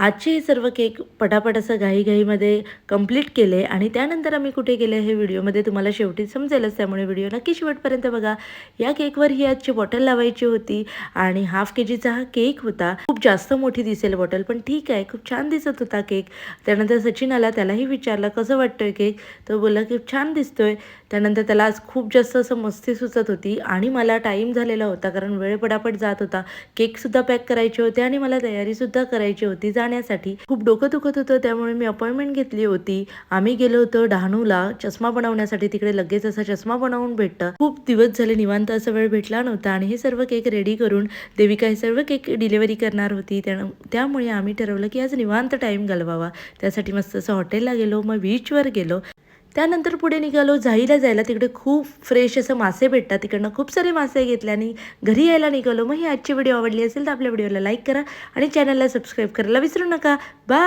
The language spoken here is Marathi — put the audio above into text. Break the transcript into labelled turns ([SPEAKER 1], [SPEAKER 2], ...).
[SPEAKER 1] आजचे हे सर्व केक पटापट असं घाईघाईमध्ये कंप्लीट केले आणि त्यानंतर आम्ही कुठे गेले हे व्हिडिओमध्ये तुम्हाला शेवटी समजेलच, त्यामुळे व्हिडिओ नक्की शेवटपर्यंत बघा. या केकवर ही आजची बॉटल लावायची होती आणि हाफ केजीचा हा केक होता. खूप जास्त मोठी दिसेल बॉटल, पण ठीक आहे, खूप छान दिसत होता केक. त्यानंतर सचिन आला, त्यालाही विचारलं कसं वाटतोय केक, तो बोलला की छान दिसतोय. त्यानंतर त्याला आज खूप जास्त असं मस्ती सुचत होती आणि मला टाईम झालेला होता, कारण वेळ पटापट जात होता. केकसुद्धा पॅक करायचे होते आणि मला तयारीसुद्धा करायची होती जाण्यासाठी. खूप डोकं दुखत होतं, त्यामुळे मी अपॉइंटमेंट घेतली होती. आम्ही गेलो होतो डहाणूला चष्मा बनवण्यासाठी. तिकडे लगेच असा चष्मा बनवून भेटतं. खूप दिवस झाले निवांत असा वेळ भेटला नव्हता आणि हे सर्व केक रेडी करून देविका हे सर्व केक डिलिव्हरी करणार होती. त्यामुळे आम्ही ठरवलं की आज निवांत टाईम घालवावा. त्यासाठी मस्त असं हॉटेलला गेलो, मग बीचवर गेलो. त्यानंतर पुढे निघालो जायला. तिकडे खूप फ्रेश असं मासे भेटतात. तिकडनं खूप सारे मासे घेतले आणि घरी यायला निघालो. मग ही आजची व्हिडिओ आवडली असेल तर आपल्या व्हिडिओला लाईक करा आणि चॅनलला सबस्क्राईब करायला विसरू नका. बाय.